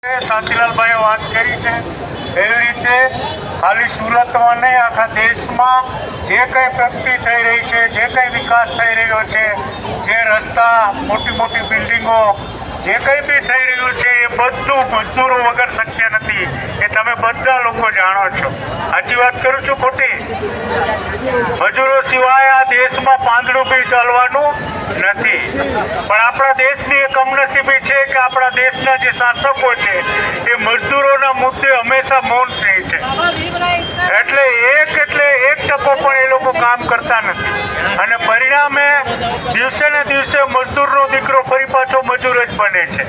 શાંતિલાલભાઈએ વાત કરી છે એવી રીતે ખાલી સુરતમાં નહીં, આખા દેશમાં જે કંઈ પ્રગતિ થઈ રહી છે, જે કંઈ વિકાસ થઈ રહ્યો છે, જે રસ્તા, મોટી મોટી બિલ્ડિંગો, જે કંઈ બી થઈ રહ્યું છે એ બધું મજદૂરો વગર શક્ય નથી. એ તમે બધા લોકો જાણો છો. સાચી વાત કરું છું ખોટી? મજૂરો સિવાય આ દેશમાં પાંદડું બી ચાલવાનું નથી. પણ આપણા દેશની એક કમનસીબી છે કે આપણા દેશના જે શાસકો છે એ મજદૂરોના મુદ્દે હંમેશા મૌન રહે છે. એટલે એક ટકો પણ એ લોકો કામ કરતા નથી. અને પરિણામે દિવસે ને દિવસે મજદૂરનો દીકરો ફરી પાછો મજૂર જ બને છે.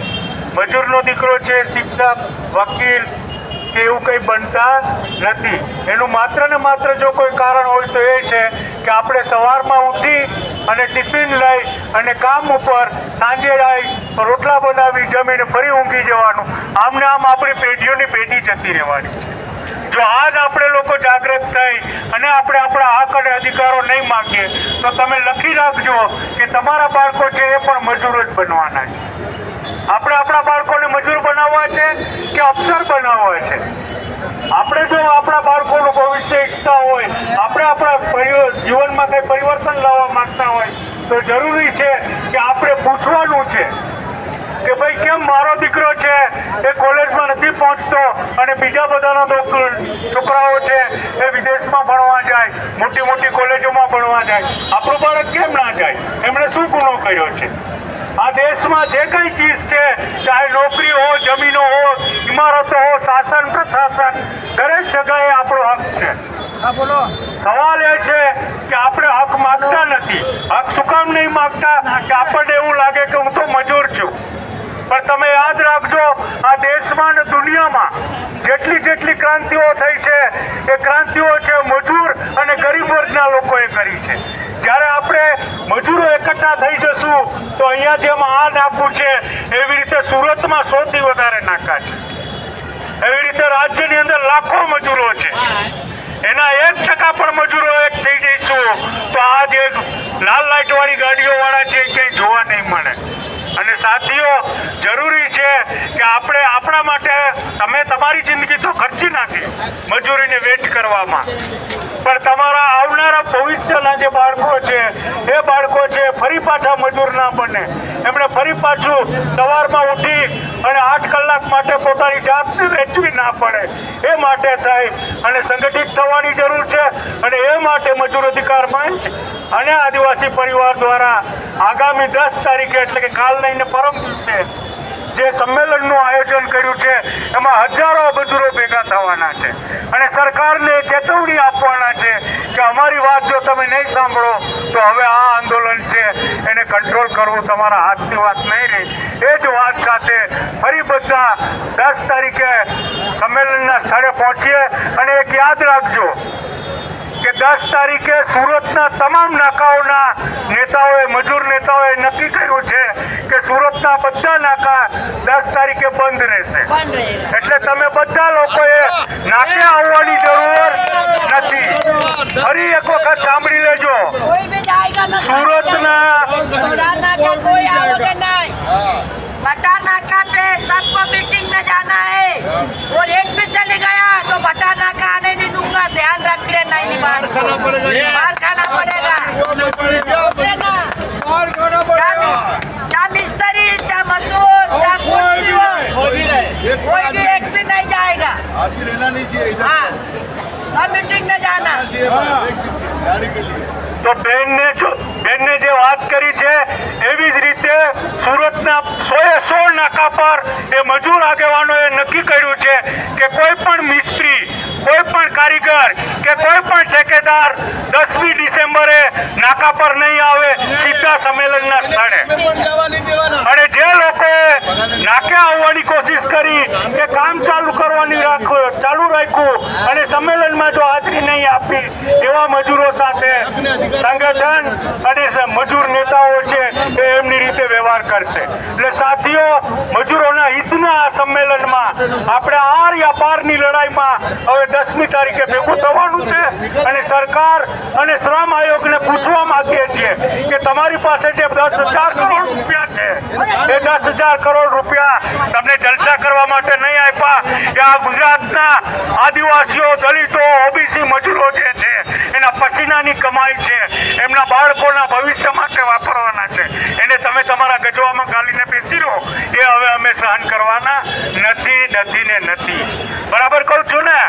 મજૂરનો દીકરો છે શિક્ષક, વકીલ કે એવું કંઈ બનતા નથી. એનું માત્ર ને માત્ર જો કોઈ કારણ હોય તો એ છે કે આપણે સવારમાં ઉઠી અને ટિફિન લઈ અને કામ ઉપર, સાંજે આવી રોટલા બનાવી જમીને ફરી ઊંઘી જવાનું. આમને આમ આપણી પેઢીઓની પેઢી જતી રહેવાની છે. જો આજ આપણે લોકો જાગૃત થઈ અને આપણે આપણા હક અને અધિકારો નહીં માગીએ તો તમે લખી રાખજો કે તમારા બાળકો છે એ પણ મજૂરો જ બનવાના છે. આપણે આપણા બાળકોને મજૂર બનાવવા છે કે અફસર બનાવવા છે? આપણે જો આપણા બાળકોનું ભવિષ્ય ઈચ્છતા હોય, આપણે આપણા જીવનમાં કંઈ પરિવર્તન લાવવા માંગતા હોય તો જરૂરી છે કે આપણે પૂછવાનું છે કે ભાઈ કેમ મારો દીકરો છે એ કોલેજમાં નથી પહોંચતો અને બીજા બધાના છોકરાઓ છે એ વિદેશમાં ભણવા જાય, મોટી મોટી કોલેજોમાં ભણવા જાય, આપણું બાળક કેમ ના જાય? એમણે શું ગુનો કર્યો છે? આ દેશમાં જે કંઈ ચીજ છે, ચાહે નોકરી હો, જમીનો હો, ઇમારતો હો, શાસન પ્રશાસન, દરેક જગ્યાએ આપણો હક છે. સવાલ એ છે કે આપણે હક માગતા નથી. હક શું કામ નહીં માગતા? કે આપણને એવું લાગે કે હું તો મજૂર છું. પણ તમે યાદ રાખજો, આ દેશમાં અને દુનિયામાં જેટલી ક્રાંતિઓ થઈ છે એ ક્રાંતિઓ છે મજૂર અને ગરીબ વર્ગના લોકોએ કરી છે. જ્યારે આપણે મજૂરો એકઠા થઈ જશું તો અહીંયા જેમ આ નાકું છે એવી રીતે સુરતમાં 100થી વધારે નાકા છે. એવી રીતે રાજ્યની અંદર લાખો મજૂરો છે. એના 1% પણ મજૂરો એક થઈ જઈશું તો આ જે લાલ લાઇટવાળી ગાડીઓવાળા છે એ કંઈ જોવા નહીં મળે. અને સાથીઓ, જરૂરી છે કે આપણે આપણા માટે, તમે તમારી જિંદગી તો ખર્ચી નાખી મજૂરીને વેટ કરવામાં, પણ તમારા આવનારા ભવિષ્યના જે બાળકો છે એ બાળકો છે ફરી પાછા મજૂર ના બને. એમણે ફરી પાછું સવારમાં ઉઠી અને 8 કલાક માટે પોતાની જાતને વેચવી ના પડે. એ માટે થઈ અને સંગઠિત થવાની જરૂર છે. અને એ માટે મજૂર અધિકાર મંચ અને આદિવાસી પરિવાર દ્વારા આગામી 10 તારીખે એટલે કે કાલ લઈને પરમ દિવસે જે સંમેલનનું આયોજન કર્યું છે એમાં હજારો મજૂરો ભેગા થવાના છે અને સરકારને ચેતવણી આપવાના છે કે અમારી વાત જો તમે નહીં સાંભળો તો હવે આ આંદોલન છે એને કંટ્રોલ કરવું તમારા હાથની વાત નહીં રહી. એ જ વાત સાથે ફરી બધા 10 તારીખે સંમેલનના સ્થળે પહોંચીએ. અને એક યાદ રાખજો કે 10 તારીખે સુરતના તમામ નાકાઓના નેતાઓએ, મજૂર નેતાઓએ નક્કી કર્યું છે કે સુરતના બધા નાકા 10 તારીખે બંધ રહેશે. એટલે તમે બધા લોકોએ નાકે આવવાની જરૂર નથી. ફરી એક વખત સાંભળી લેજો, સુરતના बटा नाका पे सबको मीटिंग में जाना है और एक भी चले गया तो बटा नाका आने नहीं दूंगा. ध्यान रख लेना. मार खाना पड़ेगा. क्या मिस्त्री, क्या मजदूर, क्या कोई भी एक भी नहीं जाएगा. हाँ, सब मीटिंग में जाना. તો બેનને જે વાત કરી છે એવી જ રીતે સુરતના 100 નાકા પર એ મજૂર આગેવાનોએ નક્કી કર્યું છે કે કોઈ પણ મિસ્ત્રી, કોઈ પણ કારીગર કે કોઈ પણ ઠેકેદાર 10મી ડિસેમ્બરે નાકા પર નહીં આવે, સીધા સંમેલનના સ્થળે. અને જે લોકોએ નાકે આવવાની કોશિશ કરી કે કામ ચાલુ રાખ્યું અને સંમેલનમાં જો હાજરી નહીં આપી એવા મજૂરો સાથે સંગઠન અને મજૂર નેતાઓ છે એ એમની રીતે વ્યવહાર કરશે. એટલે સાથીઓ, મજૂરોના હિતના આ સંમેલનમાં વિસ્તારમાં આપણે આર યા પારની લડાઈમાં હવે 10મી તારીખે ભેગું થવાનું છે અને સરકાર અને શ્રમ આયોગને પૂછવા માંગીએ છીએ કે તમારી પાસે જે 10,000 કરોડ રૂપિયા છે એ 10,000 કરોડ રૂપિયા તમને જલસા કરવા માટે નહીં આપ્યા કે આ ગુજરાતના આદિવાસીઓ, દલિતો, ઓબીસી મજૂરો જે છે એના પસીનાની કમાઈ છે, એમના બાળકોના ભવિષ્ય માટે વાપરવાના છે, એને તમે તમારા ગજવામાં ગાલીને બેસી રહો એ હવે અમે સહન કરવાના નથી. બરાબર કહું છું ને?